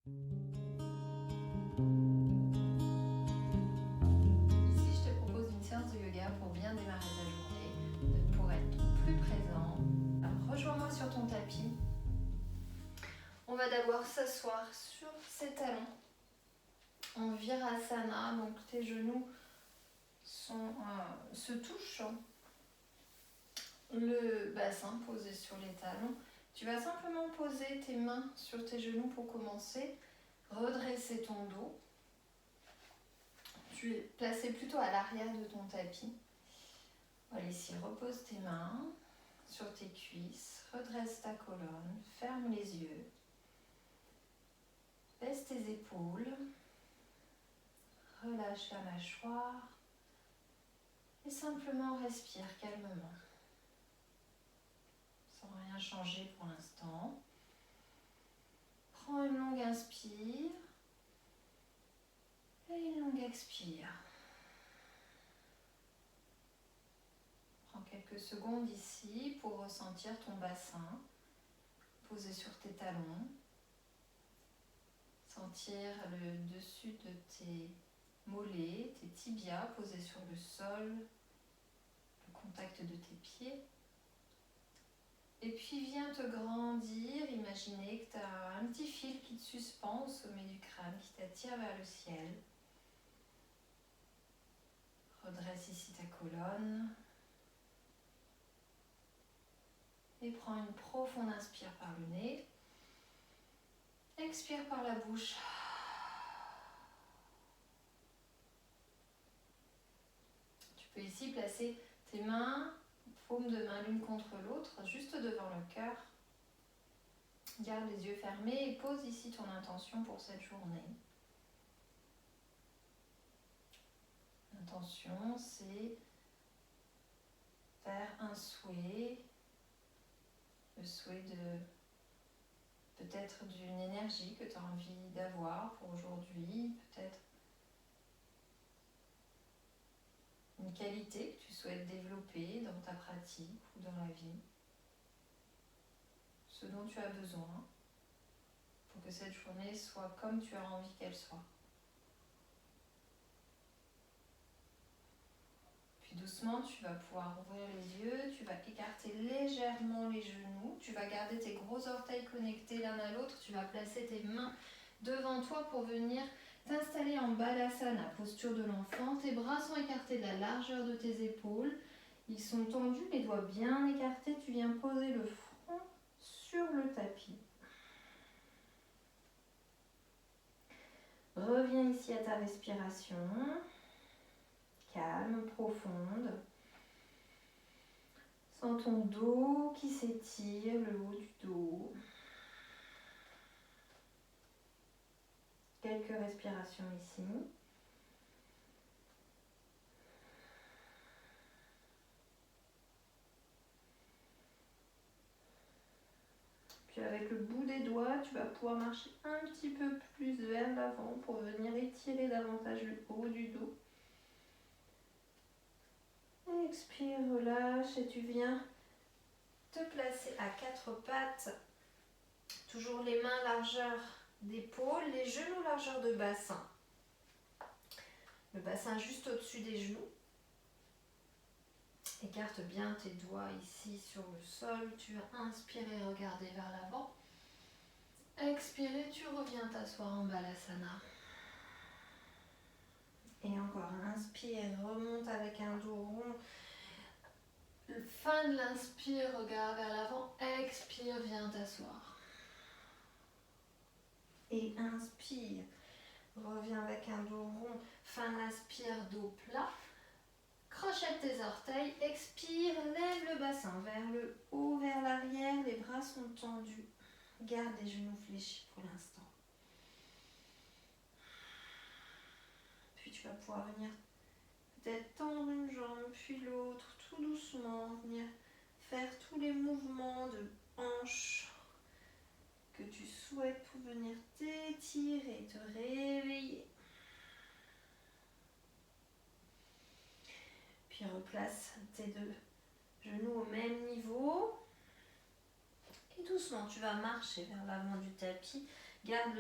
Ici, je te propose une séance de yoga pour bien démarrer ta journée, pour être plus présent. Alors, rejoins-moi sur ton tapis. On va d'abord s'asseoir sur ses talons en Virasana, donc tes genoux se touchent, le bassin posé sur les talons. Tu vas simplement poser tes mains sur tes genoux pour commencer, redresser ton dos. Tu es placé plutôt à l'arrière de ton tapis. Voilà, ici, repose tes mains sur tes cuisses, redresse ta colonne, ferme les yeux, baisse tes épaules, relâche la mâchoire et simplement respire calmement. Sans rien changer pour l'instant. Prends une longue inspire et une longue expire. Prends quelques secondes ici pour ressentir ton bassin posé sur tes talons. Sentir le dessus de tes mollets, tes tibias posés sur le sol, le contact de tes pieds. Et puis viens te grandir, imaginer que tu as un petit fil qui te suspend au sommet du crâne, qui t'attire vers le ciel. Redresse ici ta colonne. Et prends une profonde inspire par le nez. Expire par la bouche. Tu peux ici placer tes mains, paumes de main l'une contre l'autre, juste devant le cœur. Garde les yeux fermés et pose ici ton intention pour cette journée. L'intention, c'est faire un souhait, le souhait de peut-être d'une énergie que tu as envie d'avoir pour aujourd'hui, peut-être une qualité que tu souhaites développer dans ta pratique ou dans la vie, ce dont tu as besoin pour que cette journée soit comme tu as envie qu'elle soit. Puis doucement, tu vas pouvoir ouvrir les yeux, tu vas écarter légèrement les genoux, tu vas garder tes gros orteils connectés l'un à l'autre, tu vas placer tes mains devant toi pour venir t'installer en Balasana, posture de l'enfant. Tes bras sont écartés de la largeur de tes épaules. Ils sont tendus, les doigts bien écartés. Tu viens poser le front sur le tapis. Reviens ici à ta respiration. Calme, profonde. Sens ton dos qui s'étire, le haut du dos. Quelques respirations ici. Puis avec le bout des doigts, tu vas pouvoir marcher un petit peu plus vers l'avant pour venir étirer davantage le haut du dos. Expire, relâche et tu viens te placer à quatre pattes. Toujours les mains largeur d'épaule, les genoux largeur de bassin. Le bassin juste au-dessus des genoux. Écarte bien tes doigts ici sur le sol. Tu vas inspirer, regarder vers l'avant. Expirer, tu reviens t'asseoir en Balasana. Et encore, inspire, remonte avec un dos rond. Fin de l'inspire, regarde vers l'avant. Expire, viens t'asseoir. Et inspire, reviens avec un dos rond. Fin de l'inspire, dos plat. Crochette tes orteils, expire, lève le bassin vers le haut, vers l'arrière, les bras sont tendus. Garde les genoux fléchis pour l'instant. Puis tu vas pouvoir venir peut-être tendre une jambe, puis l'autre, tout doucement, venir faire tous les mouvements de hanches que tu souhaites pour venir t'étirer, te réveiller. Puis replace tes deux genoux au même niveau. Et doucement, tu vas marcher vers l'avant du tapis. Garde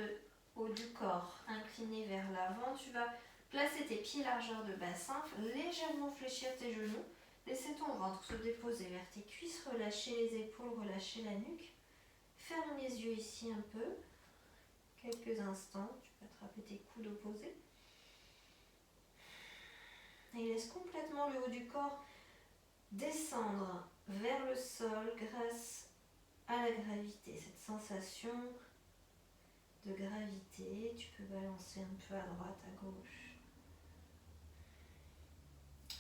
haut du corps incliné vers l'avant. Tu vas placer tes pieds largeur de bassin, légèrement fléchir tes genoux, laisser ton ventre se déposer vers tes cuisses, relâcher les épaules, relâcher la nuque. Ferme les yeux ici un peu, quelques instants, tu peux attraper tes coudes opposés. Et laisse complètement le haut du corps descendre vers le sol grâce à la gravité, cette sensation de gravité. Tu peux balancer un peu à droite, à gauche.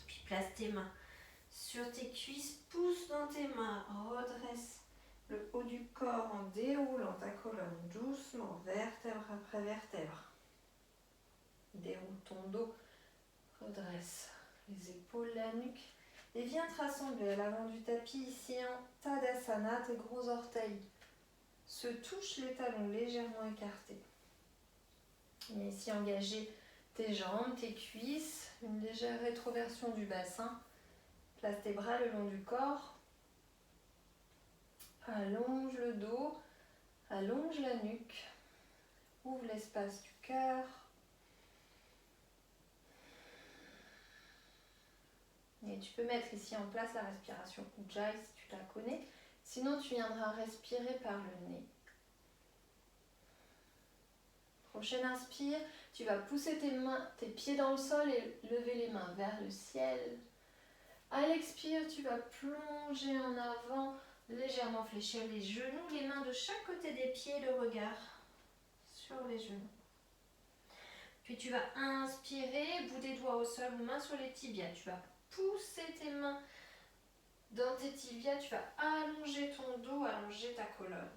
Puis place tes mains sur tes cuisses, pousse dans tes mains, redresse le haut du corps en déroulant ta colonne doucement, vertèbre après vertèbre. Déroule ton dos, redresse les épaules, la nuque. Et viens te rassembler à l'avant du tapis, ici en Tadasana, tes gros orteils se touchent, les talons légèrement écartés. Viens ici engager tes jambes, tes cuisses, une légère rétroversion du bassin. Place tes bras le long du corps. Allonge le dos, allonge la nuque. Ouvre l'espace du cœur. Et tu peux mettre ici en place la respiration Ujjayi si tu la connais. Sinon, tu viendras respirer par le nez. Prochaine inspire, tu vas pousser tes pieds dans le sol et lever les mains vers le ciel. À l'expire, tu vas plonger en avant, légèrement fléchir les genoux, les mains de chaque côté des pieds, le regard sur les genoux. Puis tu vas inspirer, bout des doigts au sol ou main sur les tibias. Tu vas pousser tes mains dans tes tibias, tu vas allonger ton dos, allonger ta colonne.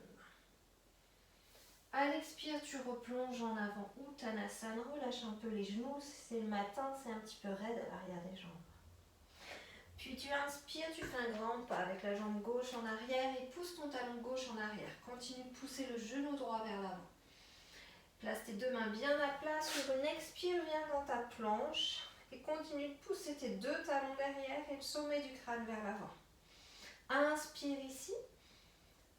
À l'expire, tu replonges en avant, Uttanasana, relâche un peu les genoux, c'est le matin, c'est un petit peu raide à l'arrière des jambes. Puis tu inspires, tu fais un grand pas avec la jambe gauche en arrière et pousse ton talon gauche en arrière. Continue de pousser le genou droit vers l'avant. Place tes deux mains bien à plat, sur une expire, viens dans ta planche et continue de pousser tes deux talons derrière et le sommet du crâne vers l'avant. Inspire ici.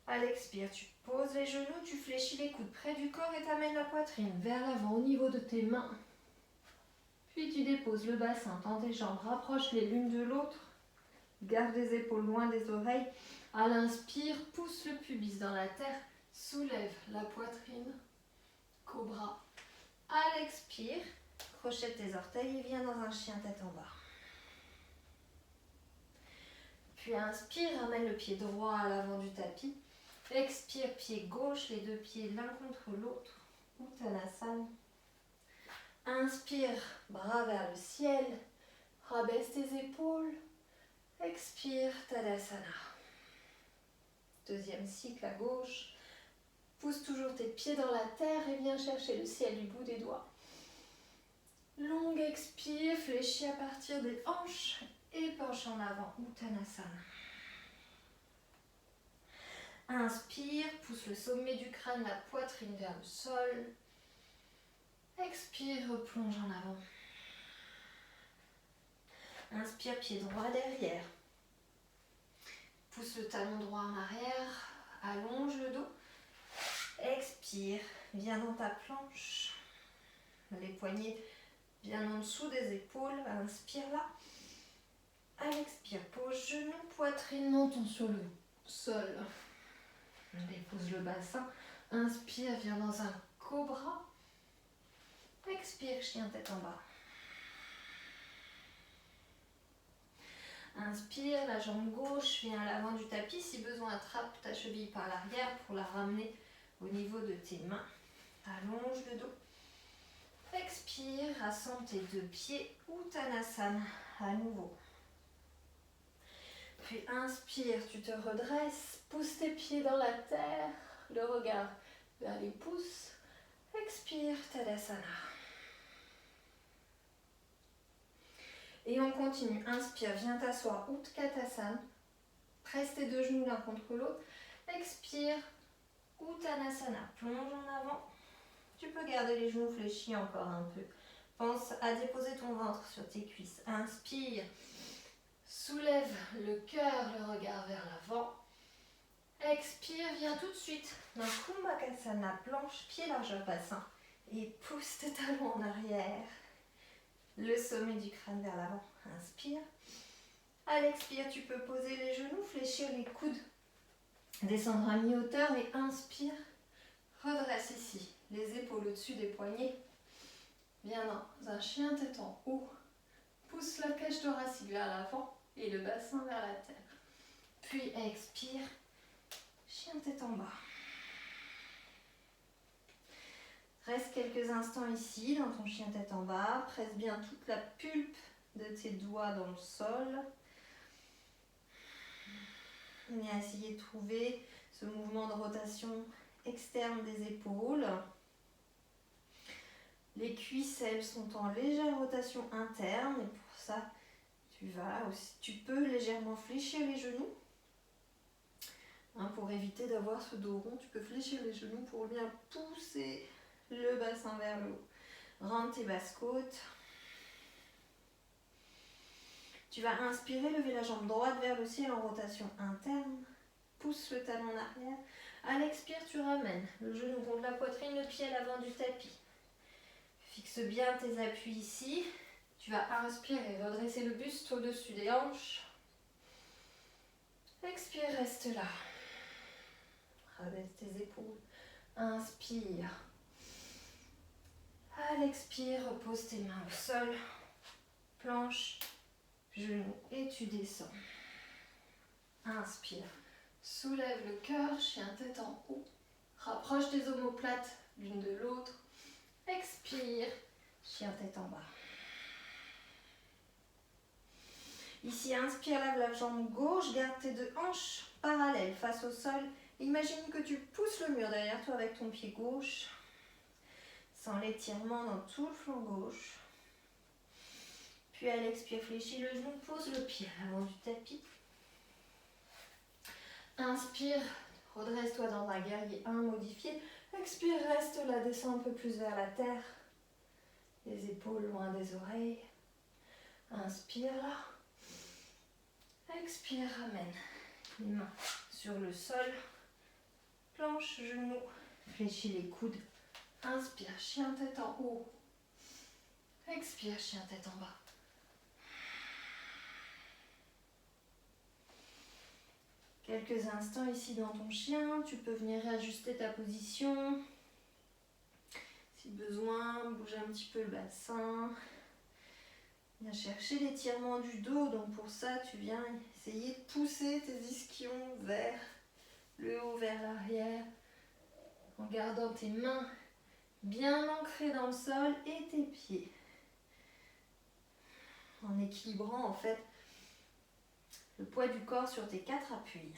À l'expire, tu poses les genoux, tu fléchis les coudes près du corps et t'amènes la poitrine vers l'avant au niveau de tes mains. Puis tu déposes le bassin dans tes jambes, rapproche-les l'une de l'autre. Garde les épaules loin des oreilles. À l'inspire, pousse le pubis dans la terre, soulève la poitrine, cobra. À l'expire, crochette tes orteils et viens dans un chien tête en bas. Puis inspire, ramène le pied droit à l'avant du tapis. Expire, pied gauche, les deux pieds l'un contre l'autre. Uttanasana. Inspire, bras vers le ciel. Rabaisse tes épaules. Expire, Tadasana. Deuxième cycle à gauche. Pousse toujours tes pieds dans la terre et viens chercher le ciel du bout des doigts. Longue expire, fléchis à partir des hanches et penche en avant, Uttanasana. Inspire, pousse le sommet du crâne, la poitrine vers le sol. Expire, replonge en avant. Inspire, pied droit derrière. Pousse le talon droit en arrière, allonge le dos. Expire, viens dans ta planche. Les poignets bien en dessous des épaules, inspire là. À l'expire, pose genou, poitrine, menton sur le sol. Dépose le bassin. Inspire, viens dans un cobra. Expire, chien tête en bas. Inspire, la jambe gauche vient à l'avant du tapis. Si besoin, attrape ta cheville par l'arrière pour la ramener au niveau de tes mains. Allonge le dos. Expire, rassemble tes deux pieds, Uttanasana à nouveau. Puis inspire, tu te redresses, pousse tes pieds dans la terre, le regard vers les pouces. Expire, Tadasana. Et on continue. Inspire, viens t'asseoir, Utkatasana. Presse tes deux genoux l'un contre l'autre. Expire, Uttanasana. Plonge en avant. Tu peux garder les genoux fléchis encore un peu. Pense à déposer ton ventre sur tes cuisses. Inspire. Soulève le cœur, le regard vers l'avant. Expire, viens tout de suite dans Kumbhakasana, planche, pied largeur bassin. Et pousse tes talons en arrière. Le sommet du crâne vers l'avant. Inspire. À l'expire, tu peux poser les genoux, fléchir les coudes. Descendre à mi-hauteur et inspire. Redresse ici. Les épaules au-dessus des poignets. Viens dans un chien tête en haut. Pousse la cage thoracique vers l'avant et le bassin vers la terre. Puis expire. Chien tête en bas. Reste quelques instants ici dans ton chien tête en bas. Presse bien toute la pulpe de tes doigts dans le sol. Viens essayer de trouver ce mouvement de rotation externe des épaules. Les cuisses, elles, sont en légère rotation interne. Et pour ça, tu peux légèrement fléchir les genoux. Pour éviter d'avoir ce dos rond, tu peux fléchir les genoux pour bien pousser le bassin vers le haut. Rentre tes basses côtes. Tu vas inspirer, lever la jambe droite vers le ciel en rotation interne. Pousse le talon en arrière. À l'expire, tu ramènes le genou contre la poitrine, le pied à l'avant du tapis. Fixe bien tes appuis ici. Tu vas inspirer, redresser le buste au-dessus des hanches. Expire, reste là. Rabaisse tes épaules. Inspire. À l'expire, repose tes mains au sol. Planche, genou et tu descends. Inspire. Soulève le cœur, chien tête en haut. Rapproche tes omoplates l'une de l'autre. Expire, chien tête en bas. Ici, inspire, lève la jambe gauche, garde tes deux hanches parallèles face au sol. Imagine que tu pousses le mur derrière toi avec ton pied gauche. Sans l'étirement dans tout le flanc gauche. Puis à l'expire, fléchis le genou, pose le pied à l'avant du tapis. Inspire, redresse-toi dans un guerrier 1 modifié. Expire, reste là, descends un peu plus vers la terre. Les épaules loin des oreilles. Inspire là. Expire, ramène les mains sur le sol. Planche, genoux, fléchis les coudes. Inspire, chien tête en haut. Expire, chien tête en bas. Quelques instants ici dans ton chien, tu peux venir réajuster ta position. Si besoin, bouge un petit peu le bassin. Viens chercher l'étirement du dos. Donc pour ça, tu viens essayer de pousser tes ischions vers le haut, vers l'arrière. En gardant tes mains bien ancrées dans le sol et tes pieds. En équilibrant en fait le poids du corps sur tes 4 appuis.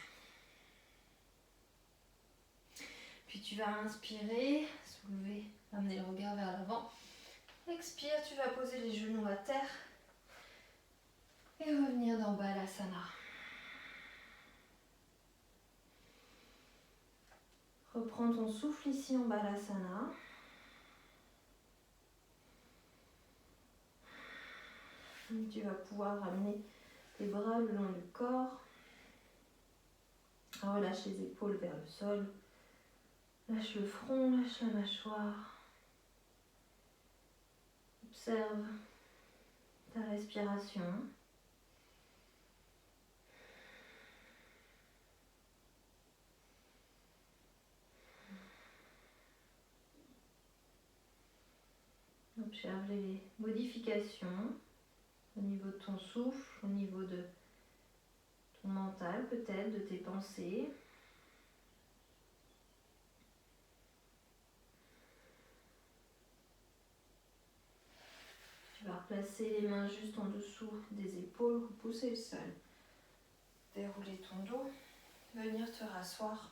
Puis tu vas inspirer, soulever, amener le regard vers l'avant. Expire, tu vas poser les genoux à terre et revenir dans Balasana. Reprends ton souffle ici en Balasana. Tu vas pouvoir ramener les bras le long du corps. Relâche les épaules vers le sol. Lâche le front, lâche la mâchoire. Observe ta respiration. Observe les modifications au niveau de ton souffle, au niveau de ton mental peut-être, de tes pensées. Tu vas replacer les mains juste en dessous des épaules, repousser le sol. Dérouler ton dos, venir te rasseoir.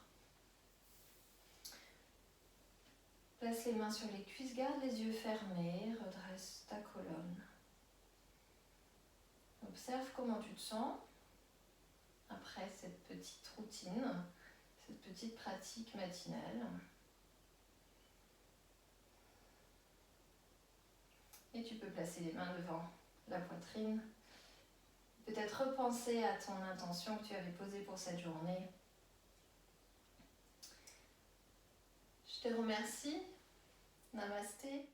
Place les mains sur les cuisses, garde les yeux fermés, redresse ta colonne. Observe comment tu te sens après cette petite routine, cette petite pratique matinale. Et tu peux placer les mains devant la poitrine. Peut-être repenser à ton intention que tu avais posée pour cette journée. Je te remercie Namasté.